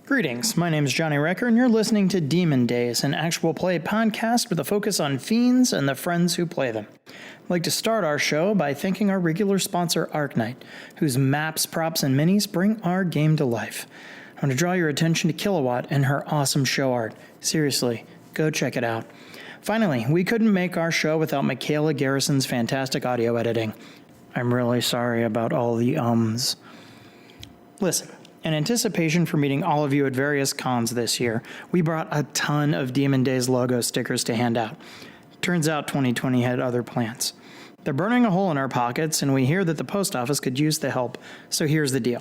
Greetings, my name is Johnny Recker, and you're listening to Demon Dayz, an actual play podcast with a focus on fiends and the friends who play them. I'd like to start our show by thanking our regular sponsor, Arknight, whose maps, props, and minis bring our game to life. I want to draw your attention to KiloWhat and her awesome show art. Seriously, go check it out. Finally, we couldn't make our show without Michaela Garrison's fantastic audio editing. I'm really sorry about all the ums. Listen. In anticipation for meeting all of you at various cons this year, we brought a ton of Demon Dayz logo stickers to hand out. Turns out 2020 had other plans. They're burning a hole in our pockets, and we hear that the post office could use the help, so here's the deal.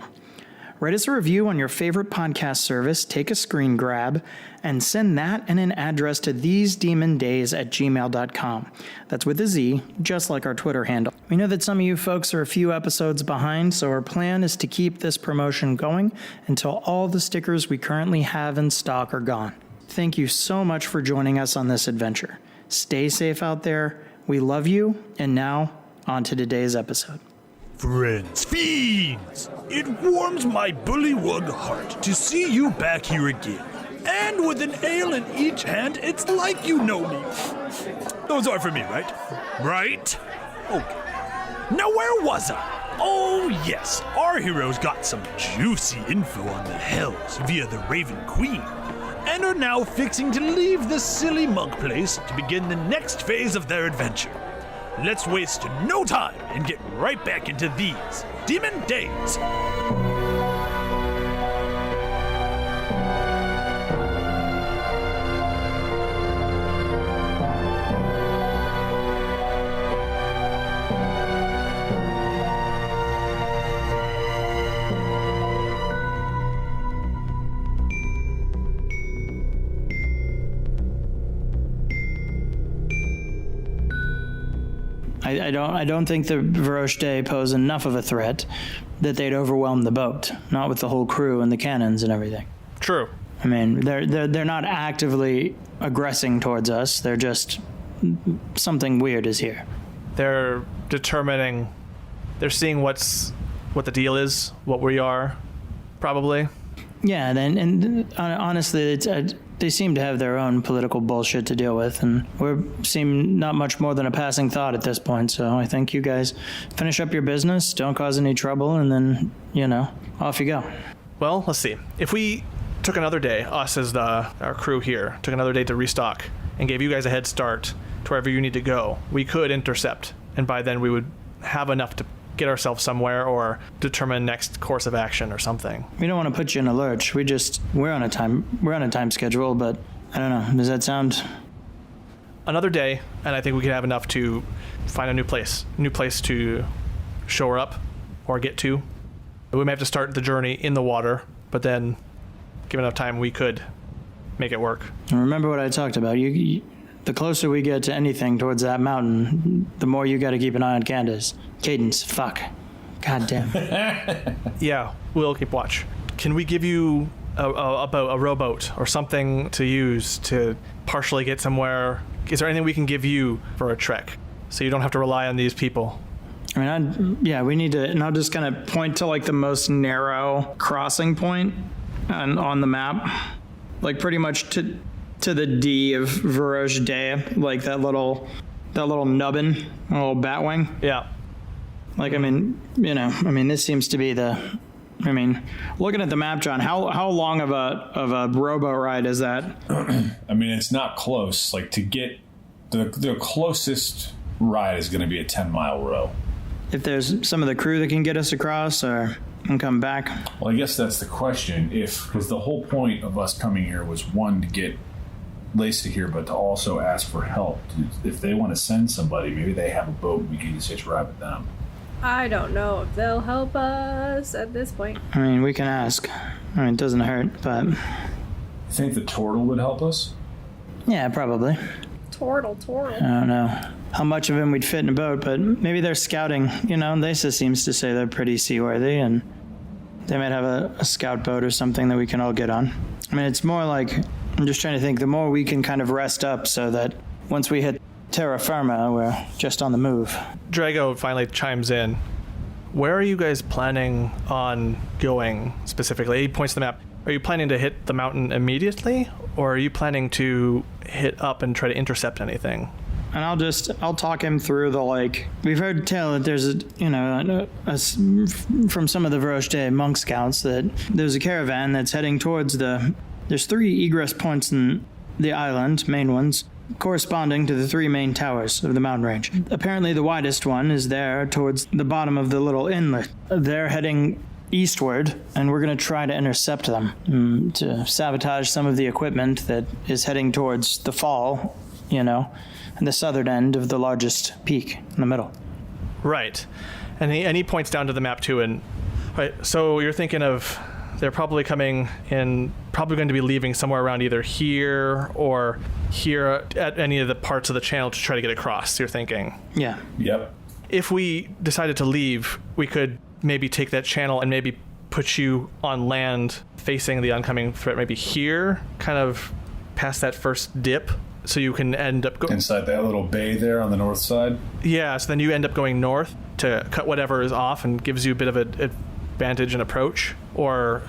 Write us a review on your favorite podcast service, take a screen grab, and send that and an address to thesedemondayz@gmail.com. That's with a Z, just like our Twitter handle. We know that some of you folks are a few episodes behind, so our plan is to keep this promotion going until all the stickers we currently have in stock are gone. Thank you so much for joining us on this adventure. Stay safe out there. We love you, and now, on to today's episode. Friends, fiends, it warms my bullywug heart to see you back here again. And with an ale in each hand, it's like you know me. Those are for me, right? Right? Okay. Now where was I? Oh yes, our heroes got some juicy info on the Hells via the Raven Queen, and are now fixing to leave the silly monk place to begin the next phase of their adventure. Let's waste no time and get right back into these Demon Dayz. I don't think the Ver'osh Dea pose enough of a threat that they'd overwhelm the boat, not with the whole crew and the cannons and everything. True. I mean, they're not actively aggressing towards us. They're just something weird is here. They're seeing what the deal is, what we are, probably. Yeah, and honestly, they seem to have their own political bullshit to deal with, and we seem not much more than a passing thought at this point, so I think you guys finish up your business, don't cause any trouble, and then, off you go. Well, let's see. If we took another day, us as our crew here, took another day to restock, and gave you guys a head start to wherever you need to go, we could intercept, and by then we would have enough to get ourselves somewhere or determine next course of action or something. We don't want to put you in a lurch. We're on a time schedule, but I don't know. Does that sound? Another day, and I think we could have enough to find a new place to shore up or get to. We may have to start the journey in the water, but then, given enough time, we could make it work. And remember what I talked about. The closer we get to anything towards that mountain, the more you got to keep an eye on Cadence. Fuck. God damn. Yeah, we'll keep watch. Can we give you a rowboat or something to use to partially get somewhere? Is there anything we can give you for a trek so you don't have to rely on these people? I mean, we need to, and I'll just kind of point to like the most narrow crossing point on the map, like pretty much to the D of Ver'osh Dea, like that little nubbin, a little batwing. Yeah. Like, this seems to be looking at the map, John, how long of a rowboat ride is that? It's not close. Like, to get the closest ride is going to be a 10-mile row. If there's some of the crew that can get us across and come back. Well, I guess that's the question. Because the whole point of us coming here was, one, to get Lacey here, but to also ask for help. If they want to send somebody, maybe they have a boat, we can just hitch ride with them. I don't know if they'll help us at this point. We can ask. It doesn't hurt, but... You think the turtle would help us? Yeah, probably. Turtle. I don't know how much of him we'd fit in a boat, but maybe they're scouting. Lisa seems to say they're pretty seaworthy, and they might have a scout boat or something that we can all get on. It's more like, I'm just trying to think, the more we can kind of rest up so that once we hit terra firma, we're just on the move. Drago finally chimes in. Where are you guys planning on going specifically? He points to the map. are you planning to hit the mountain immediately, or are you planning to hit up and try to intercept anything? And I'll talk him through the, like, we've heard tell that there's from some of the Ver'osh Dea monk scouts that there's a caravan that's heading towards there's 3 egress points in the island, main ones, corresponding to the 3 main towers of the mountain range. Apparently the widest one is there towards the bottom of the little inlet. They're heading eastward, and we're going to try to intercept them to sabotage some of the equipment that is heading towards the fall, and the southern end of the largest peak in the middle. Right. And he points down to the map too, and right, so you're thinking of they're probably coming in, probably going to be leaving somewhere around either here or here at any of the parts of the channel to try to get across, you're thinking. Yeah. Yep. If we decided to leave, we could maybe take that channel and maybe put you on land facing the oncoming threat, maybe here, kind of past that first dip, so you can end up inside that little bay there on the north side. Yeah, so then you end up going north to cut whatever is off and gives you a bit of an advantage and approach, or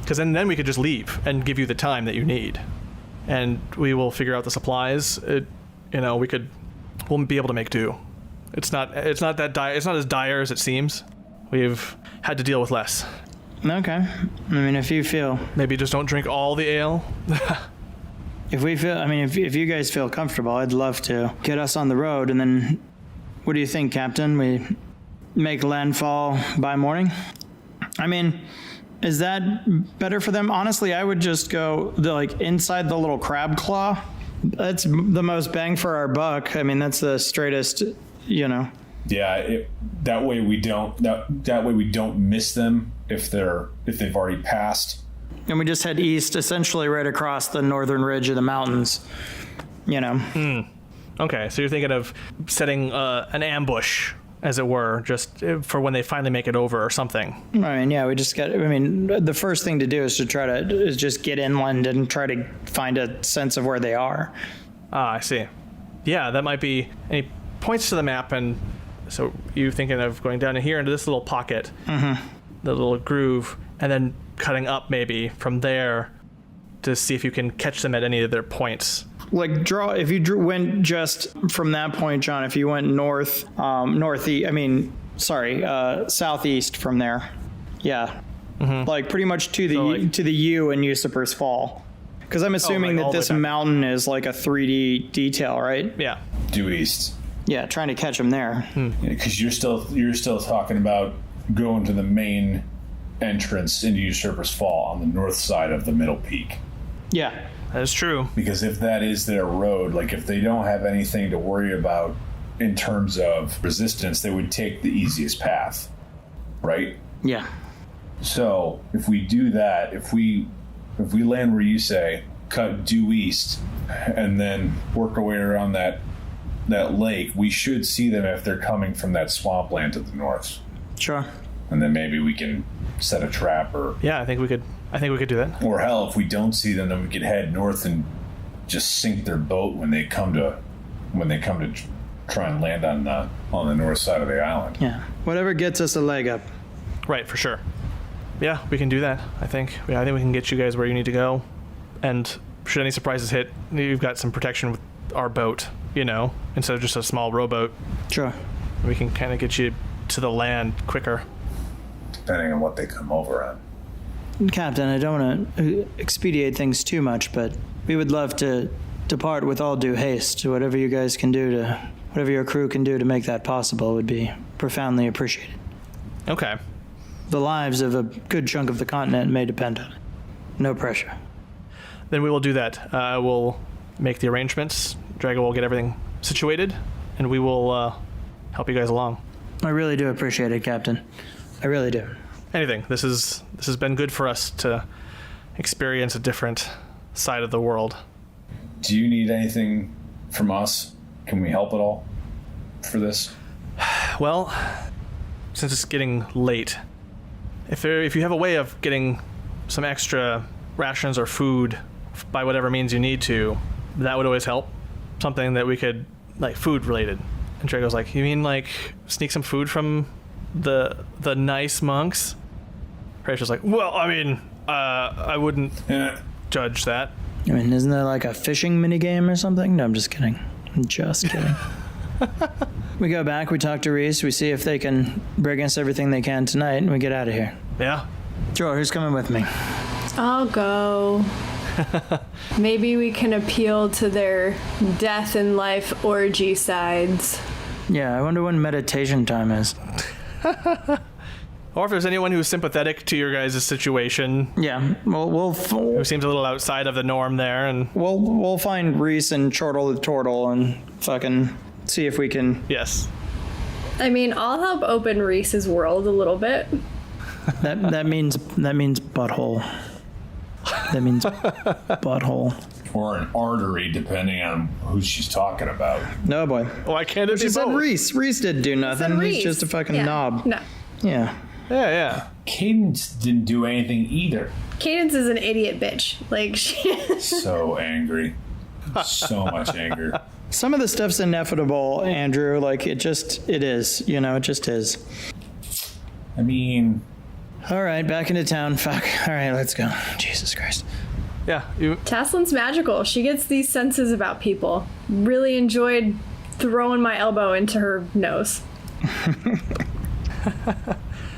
because then we could just leave and give you the time that you need, and we will figure out the supplies. We'll be able to make do. It's not that dire. It's not as dire as it seems. We've had to deal with less. Okay. I mean, if you feel... Maybe just don't drink all the ale. If you guys feel comfortable, I'd love to get us on the road, and then what do you think, Captain? We make landfall by morning? I mean, is that better for them? Honestly, I would just go inside the little crab claw. That's the most bang for our buck. I mean, that's the straightest, Yeah, that way we don't miss them if they've already passed. And we just head east, essentially right across the northern ridge of the mountains. Okay, so you're thinking of setting an ambush, as it were, just for when they finally make it over or something. I mean, yeah, the first thing to do is is just get inland and try to find a sense of where they are. Ah, I see. Yeah, that might be. And he points to the map, and so you're thinking of going down here into this little pocket, the little groove, and then cutting up maybe from there to see if you can catch them at any of their points. If you went just from that point, John, if you went southeast from there. Yeah. Mm-hmm. Pretty much to the U in Usurper's Fall. Because I'm assuming that this mountain is like a 3D detail, right? Yeah. Due east. Yeah, trying to catch them there. Because you're still talking about going to the main entrance into Usurper's Fall on the north side of the middle peak. Yeah. That is true. Because if that is their road, if they don't have anything to worry about in terms of resistance, they would take the easiest path, right? Yeah. So if we do that, if we land where you say, cut due east, and then work our way around that lake, we should see them if they're coming from that swampland to the north. Sure. And then maybe we can set a trap or... Yeah, I think we could do that. Or hell, if we don't see them, then we could head north and just sink their boat when they come to try and land on the north side of the island. Yeah. Whatever gets us a leg up. Right, for sure. Yeah, we can do that, I think. I think we can get you guys where you need to go. And should any surprises hit, you've got some protection with our boat, instead of just a small rowboat. Sure. We can kind of get you to the land quicker. Depending on what they come over on. Captain, I don't want to expedite things too much, but we would love to depart with all due haste. Whatever you guys can do whatever your crew can do to make that possible would be profoundly appreciated. Okay. The lives of a good chunk of the continent may depend on it. No pressure. Then we will do that. We'll make the arrangements. Drago will get everything situated, and we will help you guys along. I really do appreciate it, Captain. I really do. Anything. This has been good for us to experience a different side of the world. Do you need anything from us? Can we help at all for this? Well, since it's getting late, if you have a way of getting some extra rations or food by whatever means you need to, that would always help. Something that we could, food related. And Drago's like, you mean sneak some food from the nice monks? Horatio's like, well, I mean, I wouldn't judge that. I mean, isn't there like a fishing minigame or something? No, I'm just kidding. I'm just kidding. We go back, we talk to Rites, we see if they can bring us everything they can tonight, and we get out of here. Yeah. Sure, who's coming with me? I'll go. Maybe we can appeal to their death and life orgy sides. Yeah, I wonder when meditation time is. Or if there's anyone who's sympathetic to your guys' situation. Yeah, Who seems a little outside of the norm there, and we'll find Rites and Chortle the Tortle and fucking see if we can. yes. I mean, I'll help open Reese's world a little bit. That means butthole. That means butthole. Or an artery, depending on who she's talking about. No boy. Why can't it be She said both? Reese. Reese didn't do nothing. Reese. He's just a fucking Yeah. knob. No. Yeah. Yeah. Cadence didn't do anything either. Cadence is an idiot bitch. Like, she... So angry. So much anger. Some of the stuff's inevitable, Andrew. Like, it is. You know, it just is. I mean... All right, back into town. Fuck. All right, let's go. Jesus Christ. Yeah. You. Taslin's magical. She gets these senses about people. Really enjoyed throwing my elbow into her nose.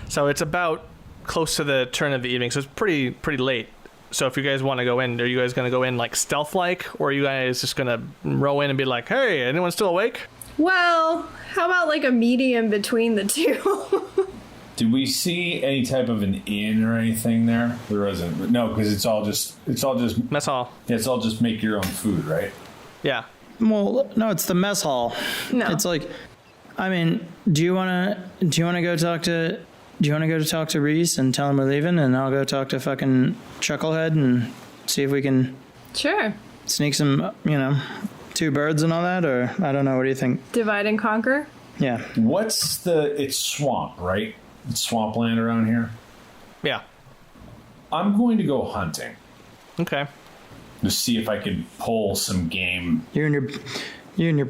So it's about close to the turn of the evening, so it's pretty late. So if you guys want to go in, are you guys going to go in like stealth-like, or are you guys just going to row in and be like, hey, anyone still awake? Well, how about like a medium between the two? Did we see any type of an inn or anything there? There isn't. No, because it's all just Mess hall. yeah, it's all just make your own food, right? Yeah. Well, no, it's the mess hall. No. It's like, I mean, do you want to go talk to Reese and tell him we're leaving, and I'll go talk to fucking Chucklehead and see if we can Sure. sneak some, two birds and all that, or I don't know. What do you think? Divide and conquer? Yeah. It's swamp, right? It's swampland around here. Yeah. I'm going to go hunting Okay. to see if I can pull some game. You and your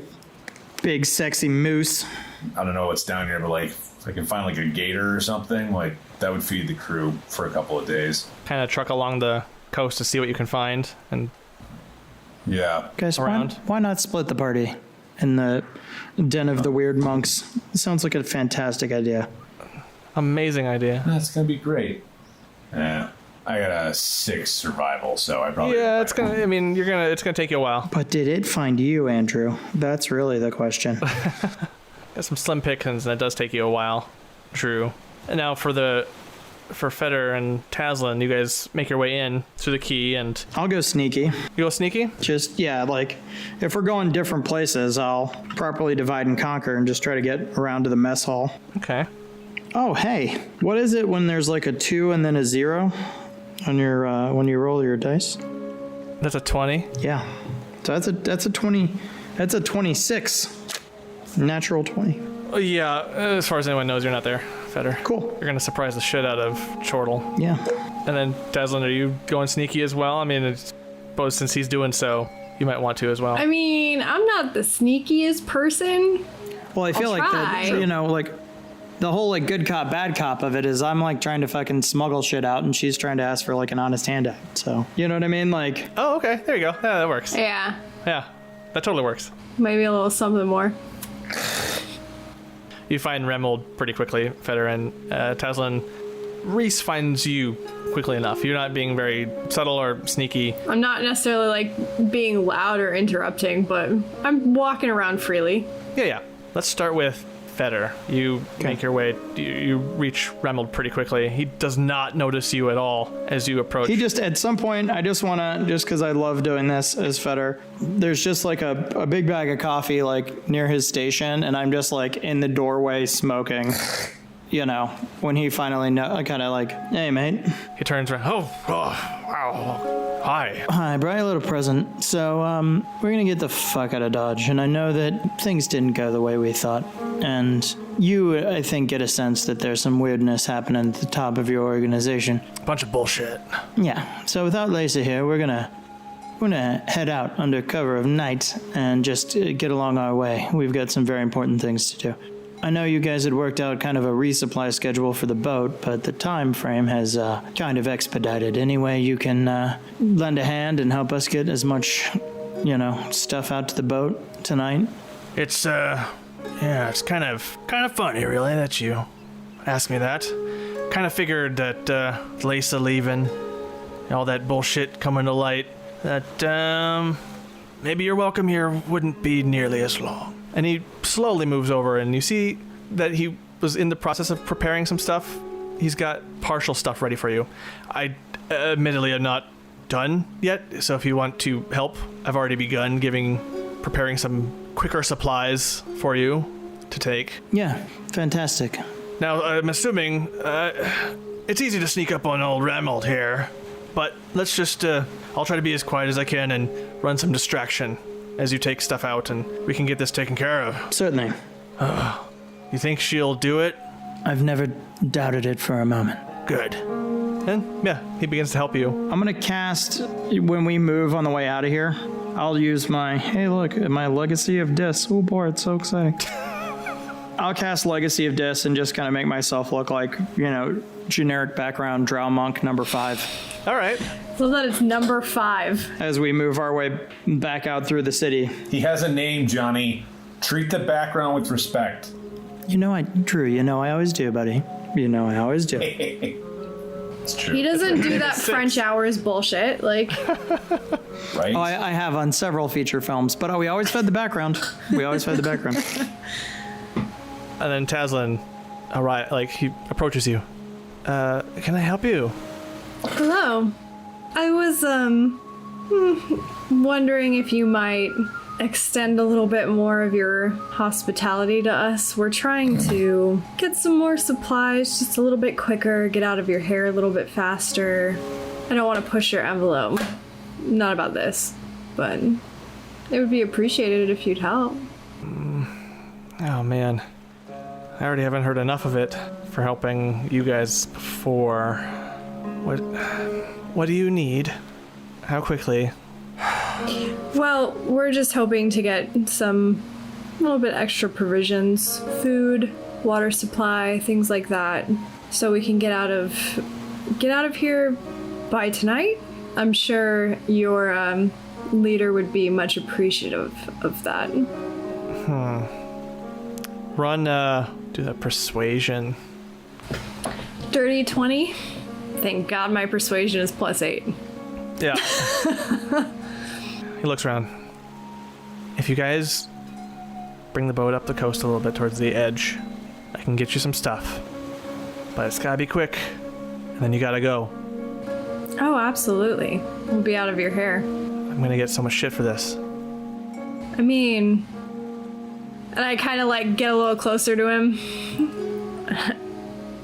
big sexy moose. I don't know what's down here, but like if I can find like a gator or something, like that would feed the crew for a couple of days. Kind of truck along the coast to see what you can find. And Yeah. Guys, Around. why not split the party in the den of the weird monks? It sounds like a fantastic idea. amazing idea. That's gonna be great. Yeah. I got a 6 survival, so I probably Yeah, it's gonna take you a while. But did it find you, Andrew? That's really the question. Got some slim pickings, and it does take you a while. True. And now for Feder and Taslin, you guys make your way in through the key, and I'll go sneaky. you go sneaky. Just, yeah, like, if we're going different places, I'll properly divide and conquer and just try to get around to the mess hall. Okay. Oh, hey, what is it when there's like a 2 and then a 0 on your, when you roll your dice? That's a 20. Yeah. So that's a 20, that's a 26. Natural 20. Oh, yeah, as far as anyone knows, you're not there, Feder. Cool. You're gonna surprise the shit out of Chortle. Yeah. And then Taslin, are you going sneaky as well? I mean, it's, both since he's doing so, you might want to as well. I mean, I'm not the sneakiest person. Well, I feel I'll like try. that, like the whole like good cop, bad cop of it is I'm like trying to fucking smuggle shit out and she's trying to ask for like an honest handout. So, you know what I mean? Like, Oh, okay. There you go. Yeah, that works. Yeah. Yeah, that totally works. Maybe a little something more. You find Remold pretty quickly, Feder, and Taslin. Reese finds you quickly enough. You're not being very subtle or sneaky. I'm not necessarily like being loud or interrupting, but I'm walking around freely. Yeah. Let's start with Feder. You make your way. You reach Remold pretty quickly. He does not notice you at all as you approach. he just, at some point, I just want to, just because I love doing this as Feder, there's just like a big bag of coffee like near his station, and I'm just like in the doorway smoking. You know, when he finally kind of like, hey, mate. He turns around. Oh, wow. Hi. Hi, I brought you a little present. So, we're gonna get the fuck out of Dodge, and I know that things didn't go the way we thought. And you, I think, get a sense that there's some weirdness happening at the top of your organization. Bunch of bullshit. Yeah, so without Lacey here, we're gonna head out under cover of night and just get along our way. We've got some very important things to do. I know you guys had worked out kind of a resupply schedule for the boat, but the time frame has kind of expedited. Any way you can lend a hand and help us get as much, stuff out to the boat tonight? It's it's kind of funny, really, that you asked me that. Kind of figured that Lisa leaving, all that bullshit coming to light, that maybe your welcome here wouldn't be nearly as long. And he slowly moves over, and you see that he was in the process of preparing some stuff. He's got partial stuff ready for you. I admittedly am not done yet, so if you want to help, I've already begun preparing some quicker supplies for you to take. Yeah, fantastic. Now, I'm assuming it's easy to sneak up on old Ramold here, but let's just, I'll try to be as quiet as I can and run some distraction as you take stuff out, and we can get this taken care of. Certainly. You think she'll do it? I've never doubted it for a moment. Good. And, yeah, he begins to help you. I'm going to cast, when we move on the way out of here, I'll use my Legacy of Dis. Oh boy, it's so exciting. I'll cast Legacy of Dis and just kind of make myself look like, generic background drow monk number 5. All right. So that it's number 5. As we move our way back out through the city. He has a name, Johnny. Treat the background with respect. Drew, I always do, buddy. I always do. It's true. He doesn't do that French hours bullshit, like... Right? Oh, I have on several feature films, but we always fed the background. And then Tazlin, he approaches you. Can I help you? Hello. I was, wondering if you might extend a little bit more of your hospitality to us. We're trying to get some more supplies just a little bit quicker, get out of your hair a little bit faster. I don't want to push your envelope. Not about this, but it would be appreciated if you'd help. Oh, man. I already haven't heard enough of it for helping you guys before. What do you need? How quickly? Well, we're just hoping to get a little bit extra provisions, food, water supply, things like that, so we can get out of here by tonight. I'm sure your leader would be much appreciative of that. Run, do that persuasion. Dirty 20? Thank God my persuasion is +8. Yeah. He looks around. If you guys bring the boat up the coast a little bit towards the edge, I can get you some stuff. But it's gotta be quick, and then you gotta go. Oh, absolutely. We'll be out of your hair. I'm gonna get so much shit for this. I mean... And I kind of get a little closer to him.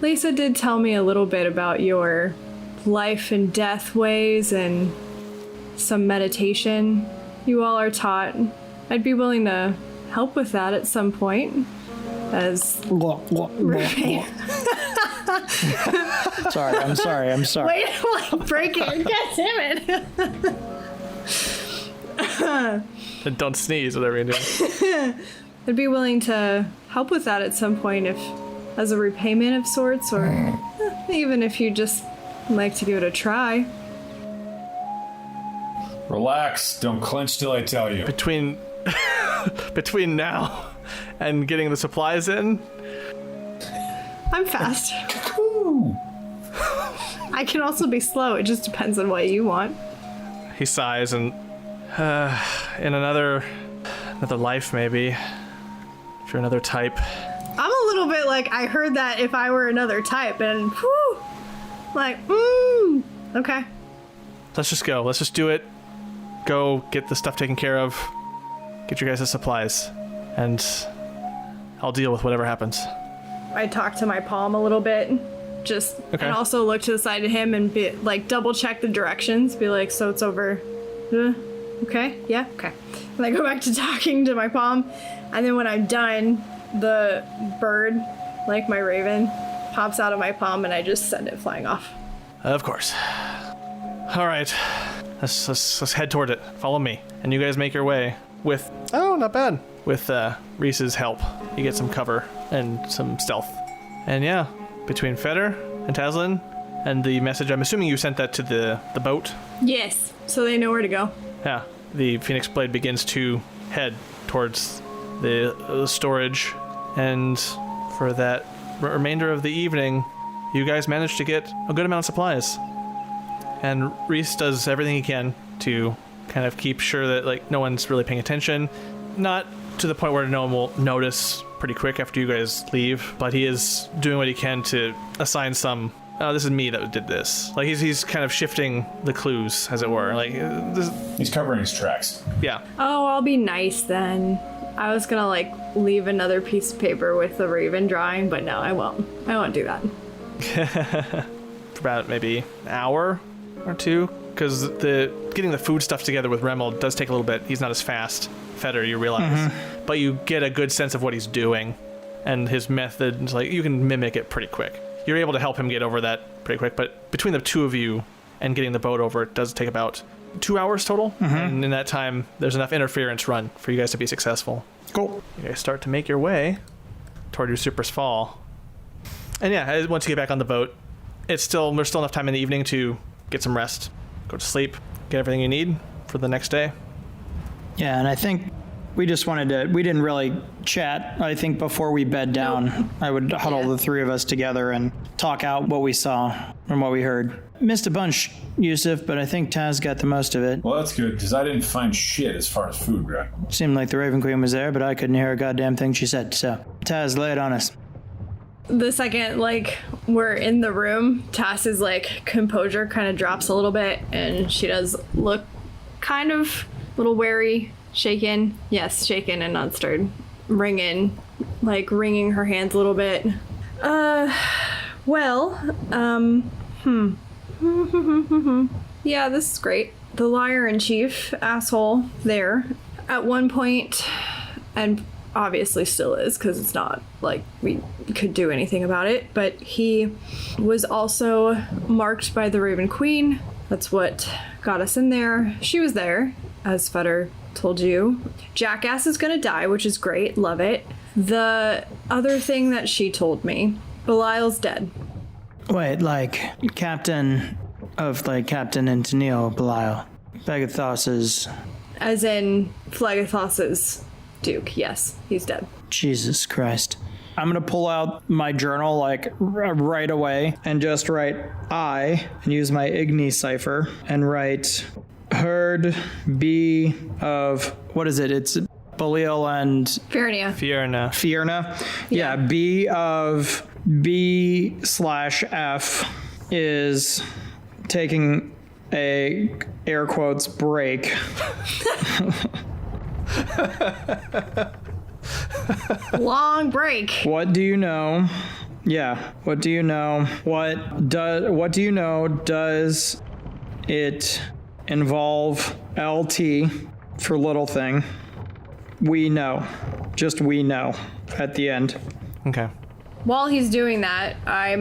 Lisa did tell me a little bit about your life and death ways and some meditation you all are taught. I'd be willing to help with that at some point. As Sorry, I'm sorry. Wait, break it. God damn it. Don't sneeze, whatever you're doing. I'd be willing to help with that at some point, if as a repayment of sorts, or even if you'd just like to give it a try. Relax. Don't clench till I tell you. Between now and getting the supplies in, I'm fast. I can also be slow. It just depends on what you want. he sighs and in another life, maybe. If you're another type. I'm a little bit like, I heard that if I were another type, and whew, like, okay. Let's just go. Let's just do it. Go get the stuff taken care of. Get your guys' supplies. And I'll deal with whatever happens. I talk to my palm a little bit, just, okay. And also look to the side of him and be like, double check the directions. Be like, so it's over. Okay, yeah, okay. And I go back to talking to my palm, and then when I'm done, the bird, like my raven, pops out of my palm, and I just send it flying off. Of course. All right, let's head toward it. Follow me, and you guys make your way with. Oh, not bad. with Reese's help, you get some cover and some stealth. And yeah, between Feder and Tazlin and the message, I'm assuming you sent that to the boat? Yes, so they know where to go. Yeah, the Phoenix Blade begins to head towards the storage, and for that remainder of the evening, you guys manage to get a good amount of supplies. And Reese does everything he can to kind of keep sure that like no one's really paying attention. Not to the point where no one will notice pretty quick after you guys leave, but he is doing what he can to assign some, oh, this is me that did this. Like he's kind of shifting the clues, as it were. Like He's covering his tracks. Yeah. Oh, I'll be nice then. I was gonna like leave another piece of paper with the raven drawing, but no, I won't. I won't do that. For about maybe an hour or two, because getting the food stuff together with Remel does take a little bit. He's not as fast, Feder, you realize, but you get a good sense of what he's doing, and his method is like you can mimic it pretty quick. You're able to help him get over that pretty quick, but between the two of you and getting the boat over, it does take about 2 hours total, and in that time, there's enough interference run for you guys to be successful. Cool. You guys start to make your way toward Usurper's Fall. And yeah, once you get back on the boat, there's still enough time in the evening to get some rest, go to sleep, get everything you need for the next day. Yeah, and I think we just we didn't really chat. I think before we bed down, I would huddle the three of us together and talk out what we saw and what we heard. Missed a bunch, Yusuf, but I think Taz got the most of it. Well, that's good, because I didn't find shit as far as food, right? Seemed like the Raven Queen was there, but I couldn't hear a goddamn thing she said. So, Taz, lay it on us. The second, like, we're in the room, Tass's, like, composure kind of drops a little bit, and she does look kind of a little wary, shaken. Yes, shaken and not stirred. Ringing her hands a little bit. Yeah, this is great. The liar-in-chief asshole there, at one point, and obviously still is, because it's not like we could do anything about it, but he was also marked by the Raven Queen. That's what got us in there. She was there, as Feder told you. Jackass is gonna die, which is great. Love it. The other thing that she told me, Belial's dead. Wait, like Captain and Tennille Belial. Phagathos's... As in Phagathos's Duke. Yes, he's dead. Jesus Christ. I'm going to pull out my journal like right away and just write I and use my Igni cipher and write heard B of, what is it? It's Belial and... Fierna. Yeah, B of B/F is taking a air quotes break. Long break. What do you know? Yeah. What do you know? What do you know? Does it involve LT for little thing? We know. Just we know at the end. Okay. While he's doing that, I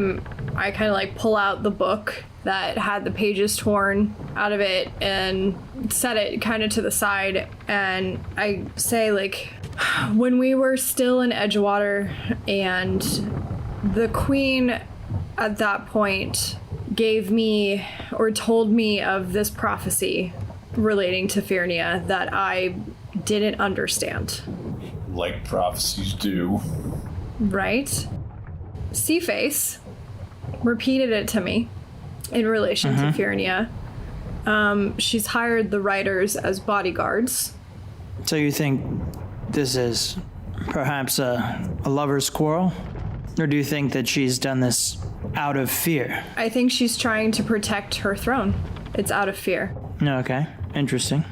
kind of like pull out the book that had the pages torn out of it and set it kind of to the side, and I say, like, when we were still in Edgewater and the queen at that point gave me or told me of this prophecy relating to Fiernia that I didn't understand. Like prophecies do. Right? Seaface repeated it to me in relation to Fiernia. She's hired the writers as bodyguards. So you think this is perhaps a lover's quarrel? Or do you think that she's done this out of fear? I think she's trying to protect her throne. It's out of fear. Okay, interesting.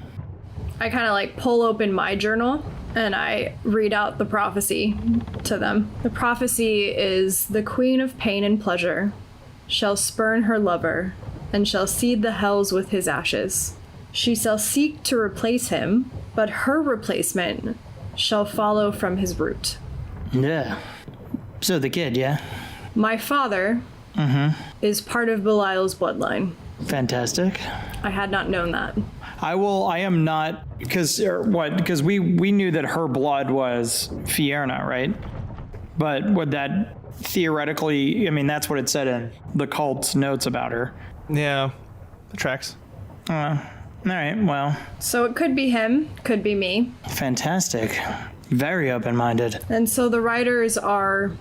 I kind of like pull open my journal and I read out the prophecy to them. The prophecy is, the queen of pain and pleasure shall spurn her lover and shall seed the hells with his ashes. She shall seek to replace him, but her replacement shall follow from his root. Yeah. So the kid, yeah? My father is part of Belial's bloodline. Fantastic. I had not known that. I am not, because we knew that her blood was Fierna, right? But would that theoretically, I mean, that's what it said in the cult's notes about her. Yeah, the tracks. All right, well. So it could be him, could be me. Fantastic. Very open-minded. And so the riders are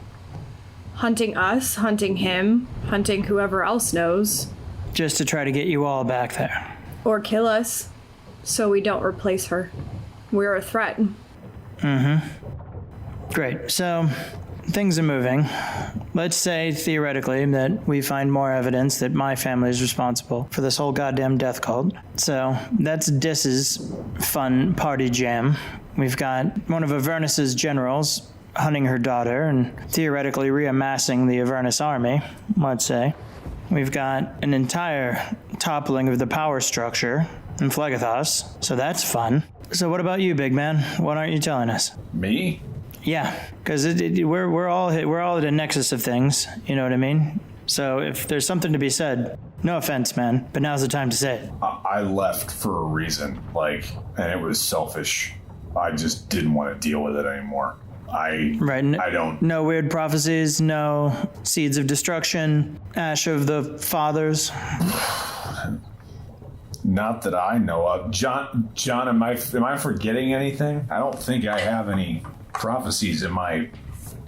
hunting us, hunting him, hunting whoever else knows. Just to try to get you all back there. Or kill us, so we don't replace her. We're a threat. Great. So, things are moving. Let's say, theoretically, that we find more evidence that my family is responsible for this whole goddamn death cult. So, that's Dis's fun party jam. We've got one of Avernus's generals hunting her daughter and theoretically reamassing the Avernus army, let's say. We've got an entire toppling of the power structure in Phlegethos, so that's fun. So what about you, big man? What aren't you telling us? Me? Yeah, because we're all at a nexus of things, you know what I mean? So if there's something to be said, no offense, man, but now's the time to say it. I left for a reason, and it was selfish. I just didn't want to deal with it anymore. I don't. No weird prophecies, no seeds of destruction, ash of the fathers. Not that I know of. John, am I forgetting anything? I don't think I have any prophecies in my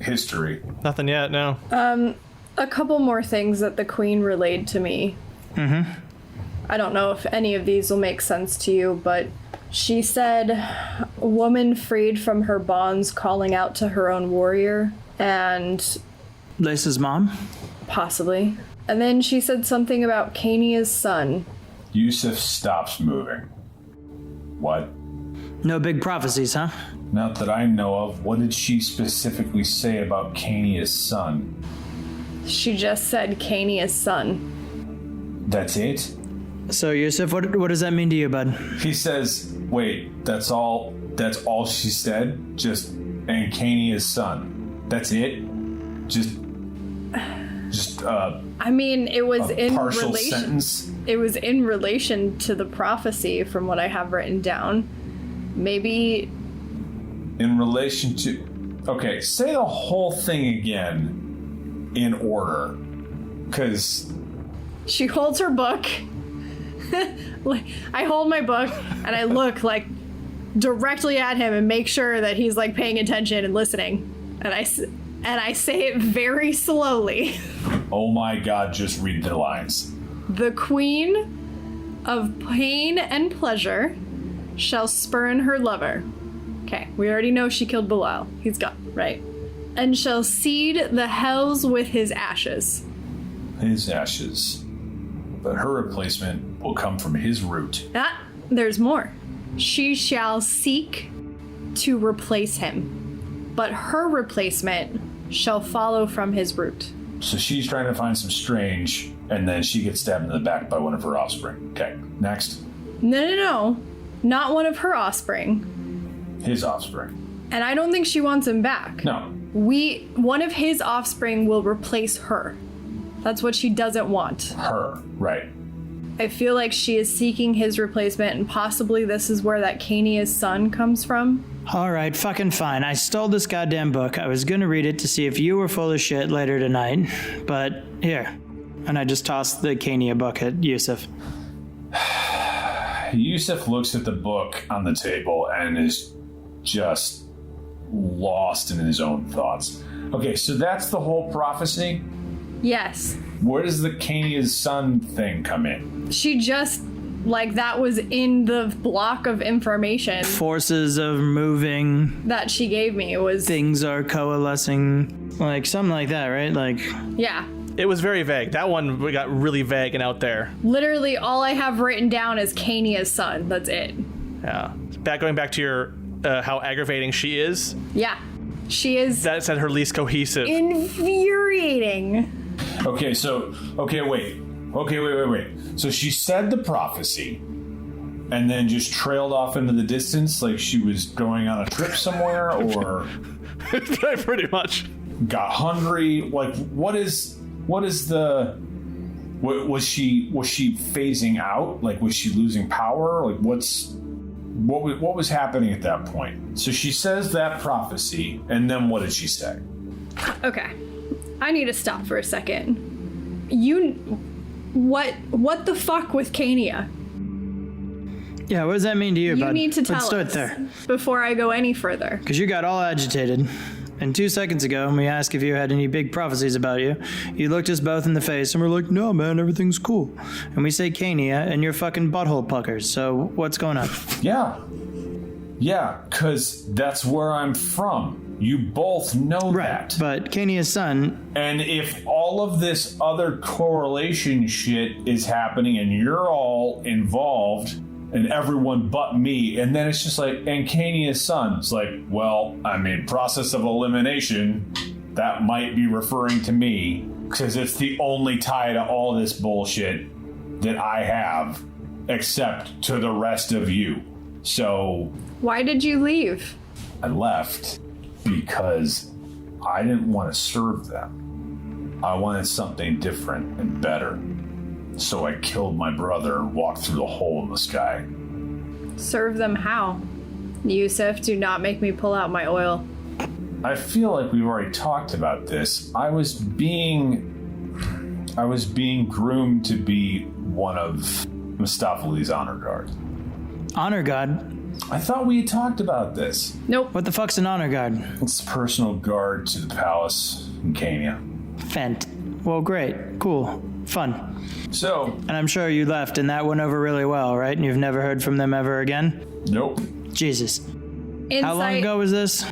history. Nothing yet, no. A couple more things that the queen relayed to me. I don't know if any of these will make sense to you, but she said, a woman freed from her bonds calling out to her own warrior, and... Lace's mom? Possibly. And then she said something about Cania's son. Yusuf stops moving. What? No big prophecies, huh? Not that I know of. What did she specifically say about Cania's son? She just said Cania's son. That's it? So, Yusuf, what does that mean to you, bud? He says, wait, that's all she said? Just, and Cania's son. That's it? I mean, it was in partial relation. Sentence? It was in relation to the prophecy from what I have written down. Maybe... In relation to... Okay, say the whole thing again in order. Because... She holds her book. I hold my book and I look directly at him and make sure that he's paying attention and listening. And I say it very slowly. Oh my God, just read the lines. The queen of pain and pleasure shall spurn her lover. Okay, we already know she killed Belial. He's gone, right? And shall seed the hells with his ashes. His ashes. But her replacement will come from his root. Ah, there's more. She shall seek to replace him, but her replacement shall follow from his root. So she's trying to find some strange, and then she gets stabbed in the back by one of her offspring. Okay, next. No. Not one of her offspring. His offspring. And I don't think she wants him back. No. One of his offspring will replace her. That's what she doesn't want. Her, right. I feel like she is seeking his replacement, and possibly this is where that Cania's son comes from. All right, fucking fine. I stole this goddamn book. I was gonna read it to see if you were full of shit later tonight, but here. And I just tossed the Cania book at Yusuf. Yusuf looks at the book on the table and is just lost in his own thoughts. Okay, so that's the whole prophecy? Yes. Where does the Cania's son thing come in? She just, that was in the block of information. Forces are moving. That she gave me. It was... Things are coalescing. Something like that, right? Yeah. It was very vague. That one got really vague and out there. Literally, all I have written down is Cania's son. That's it. Yeah. Going back to your, how aggravating she is. Yeah. She is... That said her least cohesive. Infuriating. Okay, wait. So she said the prophecy and then just trailed off into the distance like she was going on a trip somewhere, or Pretty much. Got hungry. What is the Was she phasing out? Like, was she losing power? Like, what was happening at that point? So she says that prophecy, and then what did she say? Okay. I need to stop for a second. What the fuck with Cania? Yeah, what does that mean to you, bud? You need to tell Let's start us there. before I go any further. Because you got all agitated. And 2 seconds ago, when we asked if you had any big prophecies about you, you looked us both in the face and we're like, no, man, everything's cool. And we say Cania, and your fucking butthole puckers. So what's going on? Yeah, because that's where I'm from. You both know that. But Cania's son... And if all of this other correlation shit is happening and you're all involved... and everyone but me, and then it's just like, and Cania's son. It's like, well, I mean, process of elimination, that might be referring to me, because it's the only tie to all this bullshit that I have, except to the rest of you. So... Why did you leave? I left because I didn't want to serve them. I wanted something different and better. So I killed my brother and walked through the hole in the sky. Serve them how? Yusuf, do not make me pull out my oil. I feel like we've already talked about this. I was being groomed to be one of Mustafali's honor guard. Honor guard? I thought we had talked about this. Nope. What the fuck's an honor guard? It's personal guard to the palace in Cania. Fent. Well, great. Cool. Fun. So... And I'm sure you left and that went over really well, right? And you've never heard from them ever again? Nope. Jesus. Insight. How long ago was this?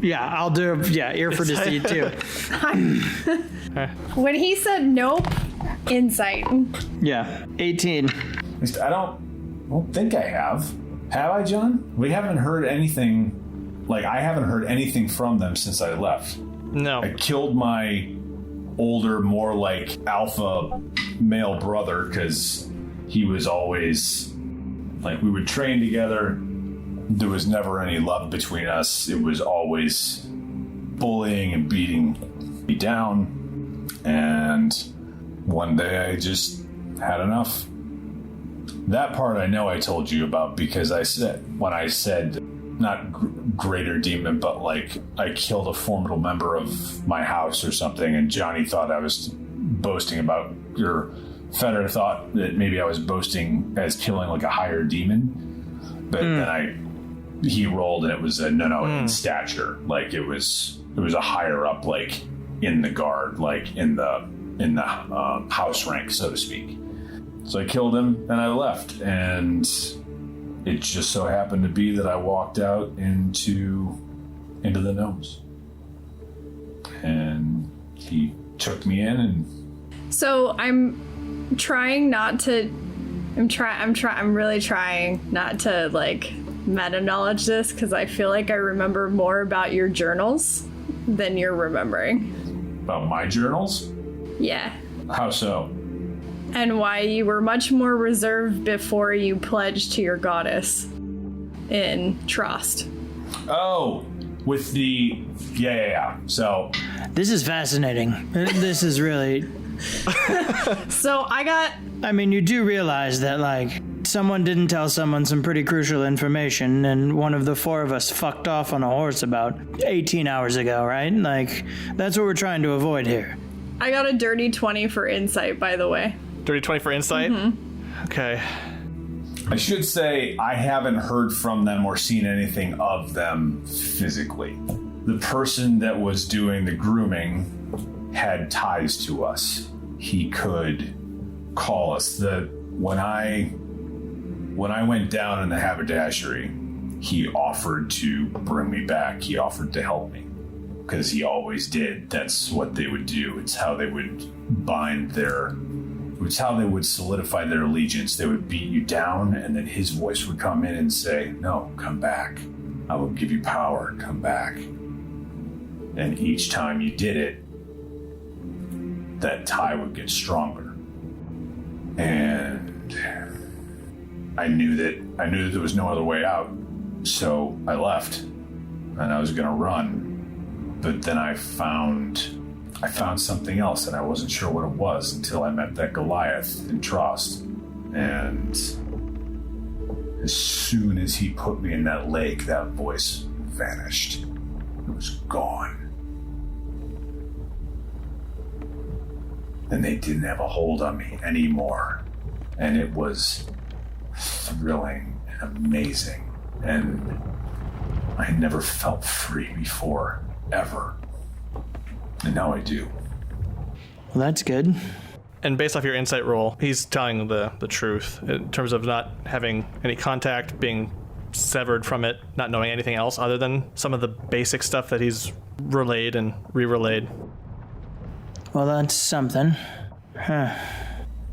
Yeah, I'll do, ear for deceit too. When he said nope, insight. Yeah, 18. I don't think I have. Have I, John? We haven't heard anything, I haven't heard anything from them since I left. No. I killed my older, more like alpha male brother because he was always, we would train together. There was never any love between us. It was always bullying and beating me down. And one day I just had enough. That part I know I told you about because I said not greater demon, but I killed a formidable member of my house or something, and Johnny thought I was boasting about, or Feder thought that maybe I was boasting as killing a higher demon, but then he rolled and it was a no in stature, it was a higher up, in the guard, in the house rank, so to speak. So I killed him and I left, and it just so happened to be that I walked out into the gnomes, and he took me in. And so I'm trying not to. I'm really trying not to meta knowledge this because I feel like I remember more about your journals than you're remembering. About my journals? Yeah. How so? And why you were much more reserved before you pledged to your goddess in trust. Oh, with the... Yeah. So... This is fascinating. This is really... So I mean, you do realize that, someone didn't tell someone some pretty crucial information, and one of the four of us fucked off on a horse about 18 hours ago, right? That's what we're trying to avoid here. I got a dirty 20 for insight, by the way. Dirty 20 for insight? Mm-hmm. Okay. I should say I haven't heard from them or seen anything of them physically. The person that was doing the grooming had ties to us. He could call us. When I went down in the haberdashery, he offered to bring me back. He offered to help me because he always did. That's what they would do. It's how they would it's how they would solidify their allegiance. They would beat you down, and then his voice would come in and say, no, come back. I will give you power. Come back. And each time you did it, that tie would get stronger. And I knew that there was no other way out. So I left, and I was going to run. But then I found I found something else, and I wasn't sure what it was until I met that Goliath in Trost. And as soon as he put me in that lake, that voice vanished. It was gone. And they didn't have a hold on me anymore. And it was thrilling and amazing. And I had never felt free before, ever. And now I do. Well, that's good. And based off your insight roll, he's telling the truth in terms of not having any contact, being severed from it, not knowing anything else other than some of the basic stuff that he's relayed and re-relayed. Well, that's something. Huh.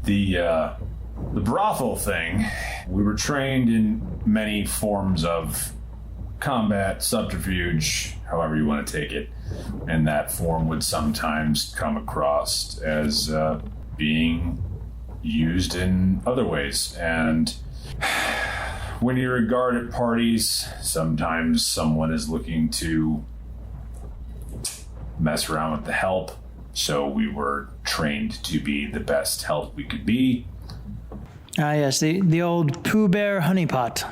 The brothel thing, we were trained in many forms of combat, subterfuge, however you want to take it. And that form would sometimes come across as being used in other ways. And when you're a guard at parties, sometimes someone is looking to mess around with the help. So we were trained to be the best help we could be. Ah, yes, the old Pooh Bear honeypot.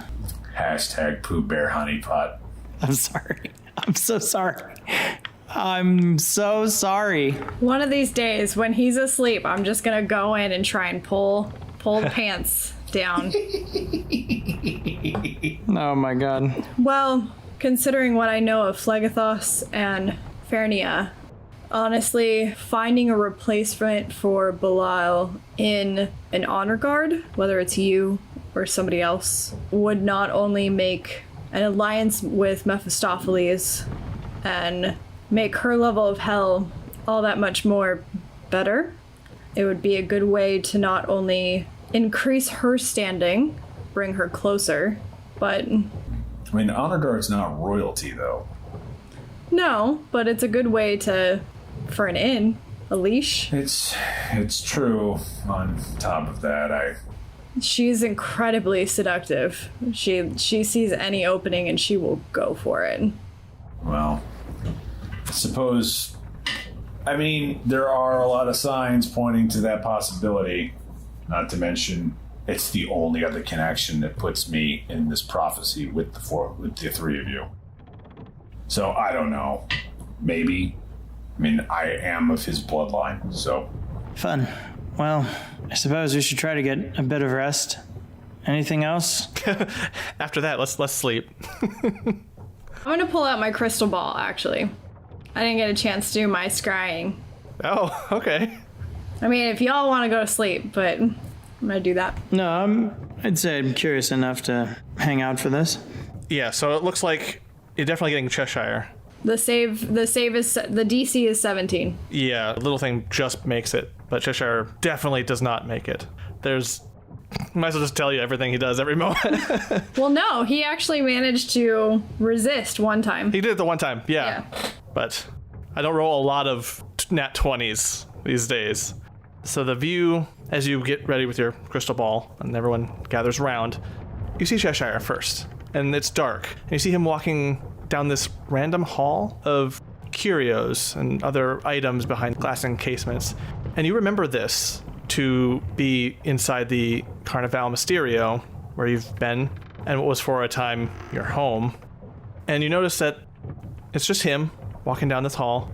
Hashtag Pooh Bear honeypot. I'm sorry. I'm so sorry. I'm so sorry. One of these days, when he's asleep, I'm just gonna go in and try and pull the pants down. Oh my god. Well, considering what I know of Phlegethos and Fernia, honestly, finding a replacement for Belial in an honor guard, whether it's you or somebody else, would not only make an alliance with Mephistopheles and make her level of hell all that much more better. It would be a good way to not only increase her standing, bring her closer, but... I mean, honor guard's not royalty, though. No, but it's a good way for an inn, a leash. It's true. On top of that, She's incredibly seductive. She sees any opening and she will go for it. Well, I suppose... I mean, there are a lot of signs pointing to that possibility. Not to mention, it's the only other connection that puts me in this prophecy with the three of you. So, I don't know. Maybe. I mean, I am of his bloodline, so... Fun. Well, I suppose we should try to get a bit of rest. Anything else? After that, let's sleep. I'm gonna pull out my crystal ball, actually. I didn't get a chance to do my scrying. Oh, okay. I mean, if y'all want to go to sleep, but I'm gonna do that. No, I'd say I'm curious enough to hang out for this. Yeah, so it looks like you're definitely getting Cheshire. The DC is 17. Yeah, the little thing just makes it, but Cheshire definitely does not make it. Might as well just tell you everything he does every moment. Well, no, he actually managed to resist one time. He did it the one time, yeah. But I don't roll a lot of nat 20s these days. So the view, as you get ready with your crystal ball and everyone gathers around, you see Cheshire first, and it's dark. And you see him walking down this random hall of curios and other items behind glass encasements. And you remember this to be inside the Carnival Mysterio, where you've been, and what was for a time your home. And you notice that it's just him walking down this hall,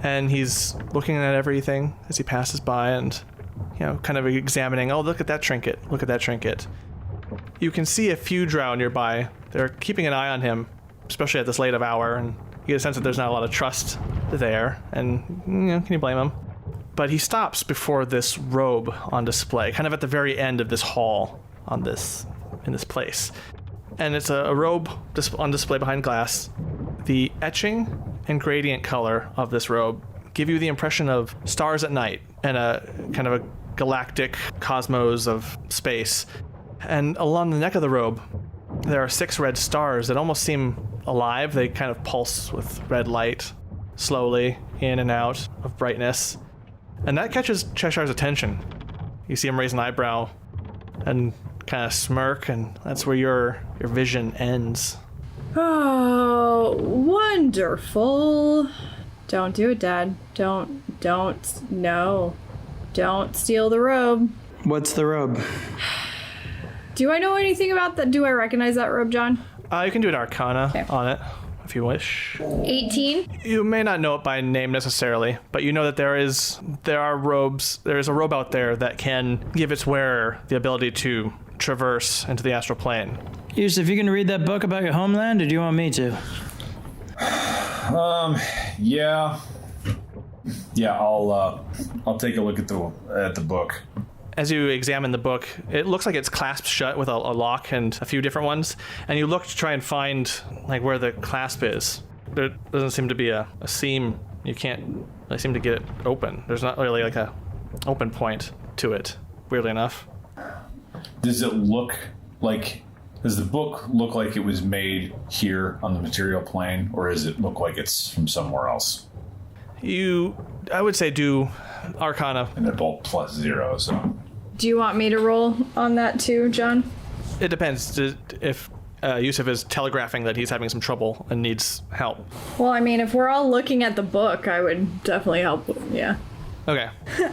and he's looking at everything as he passes by and, kind of examining, oh, look at that trinket, look at that trinket. You can see a few drow nearby. They're keeping an eye on him, especially at this late of hour, and you get a sense that there's not a lot of trust there, and, can you blame him? But he stops before this robe on display, kind of at the very end of this hall in this place. And it's a robe on display behind glass. The etching and gradient color of this robe give you the impression of stars at night and a kind of a galactic cosmos of space. And along the neck of the robe, there are 6 red stars that almost seem alive. They kind of pulse with red light, slowly in and out of brightness. And that catches Cheshire's attention. You see him raise an eyebrow and kind of smirk, and that's where your vision ends. Oh, wonderful. Don't do it, Dad. Don't Don't steal the robe. What's the robe? Do I know anything about that? Do I recognize that robe, John? You can do an Arcana on it if you wish. 18. You may not know it by name necessarily, but you know that there is a robe out there that can give its wearer the ability to traverse into the astral plane. Yusuf, you gonna read that book about your homeland, or do you want me to? Yeah, I'll take a look at the book. As you examine the book, it looks like it's clasped shut with a lock and a few different ones, and you look to try and find like where the clasp is. There doesn't seem to be a seam. You can't really seem to get it open. There's not really like a open point to it, weirdly enough. Does the book look like it was made here on the material plane, or does it look like it's from somewhere else? I would say do Arcana. And they're both +0, so. Do you want me to roll on that too, John? It depends if Yusuf is telegraphing that he's having some trouble and needs help. Well, I mean, if we're all looking at the book, I would definitely help. Yeah. Okay.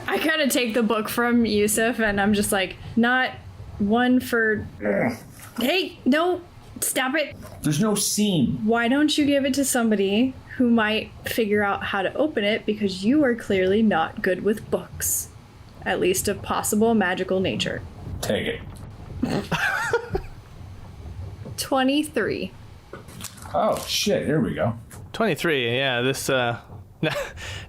I kind of take the book from Yusuf, and I'm just like, not one for... Hey, no, stop it. There's no seam. Why don't you give it to somebody who might figure out how to open it, because you are clearly not good with books. At least of possible magical nature. Take it. 23. Oh, shit, here we go. 23, yeah, this, no,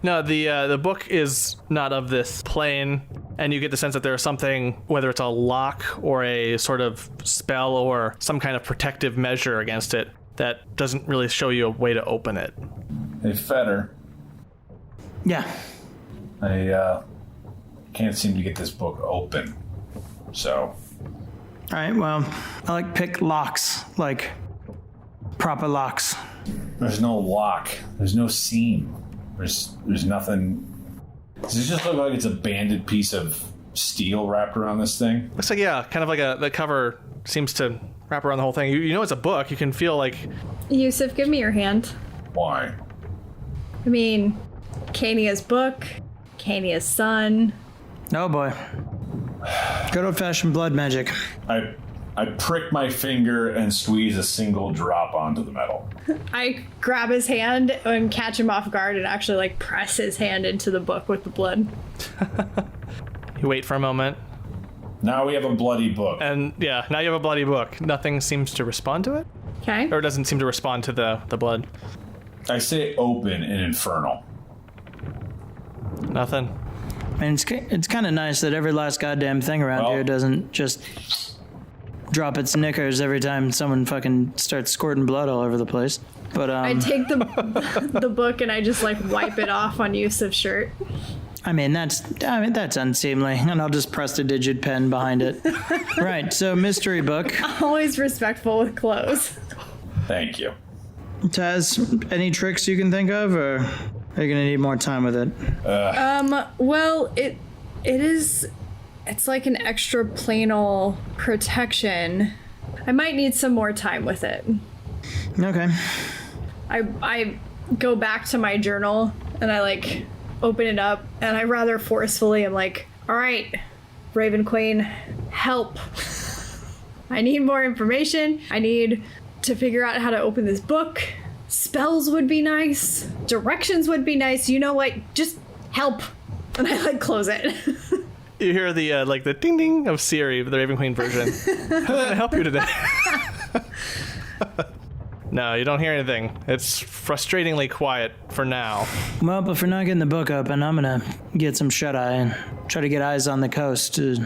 the book is not of this plane, and you get the sense that there's something, whether it's a lock or a sort of spell or some kind of protective measure against it, that doesn't really show you a way to open it. Hey, Fetter. Yeah. I can't seem to get this book open, so... All right, well, I like pick locks, like proper locks. There's no lock. There's no seam. There's nothing. Does it just look like it's a banded piece of steel wrapped around this thing? Looks like, yeah, kind of like the cover seems to wrap around the whole thing. You know it's a book. You can feel like... Yusuf, give me your hand. Why? I mean, Cania's book, Cania's son. Oh boy. Good old-fashioned blood magic. I prick my finger and squeeze a single drop onto the metal. I grab his hand and catch him off guard and actually like press his hand into the book with the blood. You wait for a moment. Now we have a bloody book. And yeah, now you have a bloody book. Nothing seems to respond to it. Okay. Or doesn't seem to respond to the blood. I say open in infernal. Nothing. And it's kind of nice that every last goddamn thing around here doesn't just drop its knickers every time someone fucking starts squirting blood all over the place. But I take the book and I just like wipe it off on Yusuf's shirt. I mean that's unseemly, and I'll just press the digit pen behind it. Right, so mystery book. Always respectful with clothes. Thank you. Taz, any tricks you can think of, or are you gonna need more time with it? Well, it's like an extra planal protection. I might need some more time with it. Okay. I go back to my journal and I like open it up and I rather forcefully am like, all right, Raven Queen, help. I need more information. I need to figure out how to open this book. Spells would be nice. Directions would be nice. You know what? Just help. And I like close it. You hear the like the ding ding of Siri, the Raven Queen version. How can I help you today? No, you don't hear anything. It's frustratingly quiet for now. Well, but for not getting the book open, I'm gonna get some shut-eye and try to get eyes on the coast, as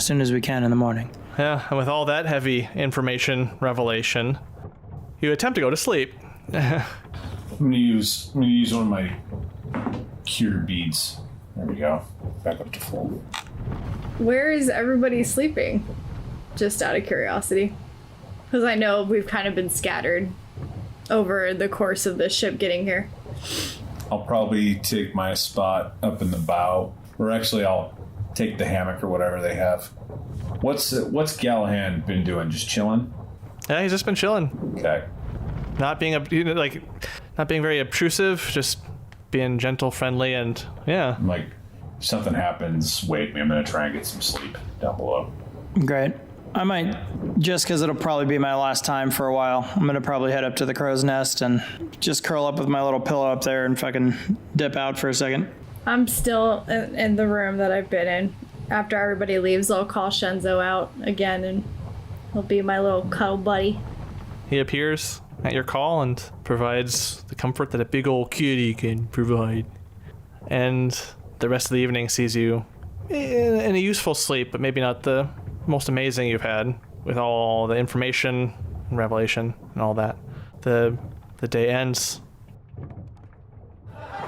soon as we can in the morning. Yeah, and with all that heavy information revelation, you attempt to go to sleep. I'm gonna use one of my cure beads. There we go. Back up to full. Where is everybody sleeping? Just out of curiosity. Because I know we've kind of been scattered over the course of the ship getting here. I'll probably take my spot up in the bow. Or actually, I'll take the hammock or whatever they have. What's Gallahan been doing? Just chilling? Yeah, he's just been chilling. Okay. Not being very obtrusive, just being gentle, friendly, and yeah. I'm like, if something happens, wake me. I'm going to try and get some sleep down below. Great. I might, just because it'll probably be my last time for a while, I'm going to probably head up to the crow's nest and just curl up with my little pillow up there and fucking dip out for a second. I'm still in the room that I've been in. After everybody leaves, I'll call Shenzo out again, and he'll be my little cuddle buddy. He appears at your call and provides the comfort that a big old kitty can provide. And the rest of the evening sees you in a useful sleep, but maybe not the most amazing you've had, with all the information and revelation and all that. The day ends.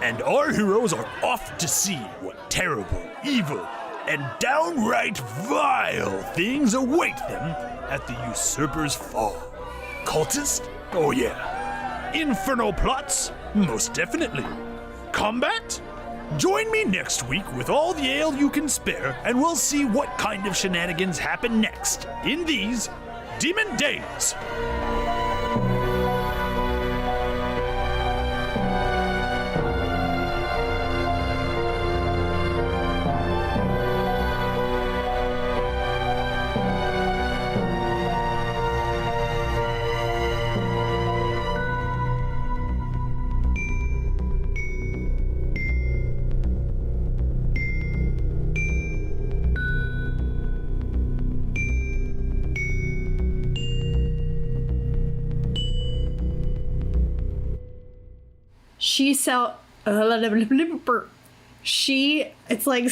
And our heroes are off to see what terrible, evil, and downright vile things await them at the Usurper's fall. Cultist? Oh yeah. Infernal plots? Most definitely. Combat? Join me next week with all the ale you can spare, and we'll see what kind of shenanigans happen next in these Demon Dayz. It's like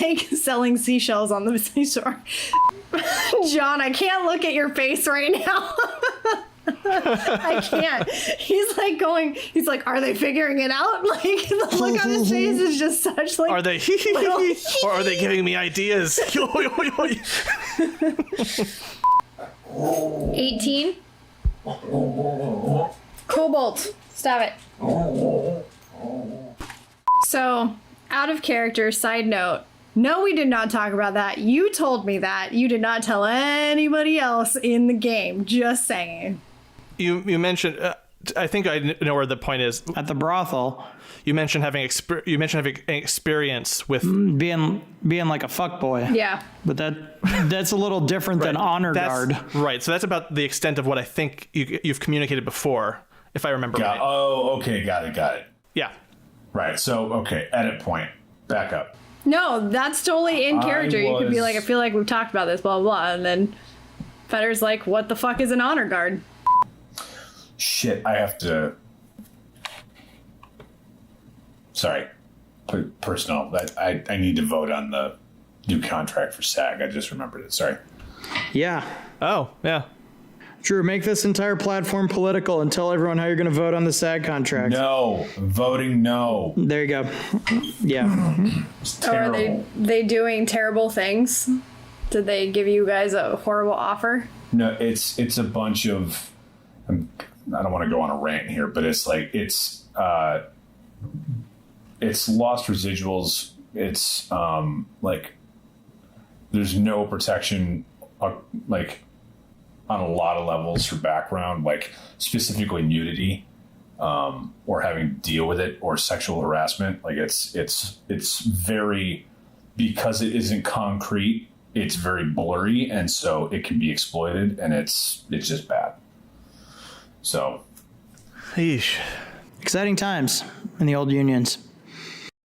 like selling seashells on the seashore. John, I can't look at your face right now. I can't. He's like, are they figuring it out? Like, the look on his face is just such like... Are they or are they giving me ideas? 18. Cobalt. Stop it. So, out of character, side note. No, we did not talk about that. You told me that. You did not tell anybody else in the game. Just saying. You mentioned... I think I know where the point is. At the brothel, you mentioned having experience with being like a fuckboy. Yeah. But that's a little different than honor guard. Right. So that's about the extent of what I think you've communicated before, if I remember right. Oh, okay. Got it. Yeah. Right. So, okay. Edit point. Back up. No, that's totally in character. You could be like, I feel like we've talked about this, blah, blah, blah. And then Fetter's like, what the fuck is an honor guard? Shit, I have to... Sorry. Personal. I need to vote on the new contract for SAG. I just remembered it. Sorry. Yeah. Oh, yeah. Drew, make this entire platform political and tell everyone how you're going to vote on the SAG contract. No. Voting no. There you go. Yeah. Or are they doing terrible things? Did they give you guys a horrible offer? No, it's a bunch of... I don't want to go on a rant here, but it's like it's lost residuals. It's like there's no protection like on a lot of levels for background, like specifically nudity or having to deal with it or sexual harassment. Like it's very, because it isn't concrete, it's very blurry, and so it can be exploited, and it's just bad. So, Eesh. Exciting times in the old unions.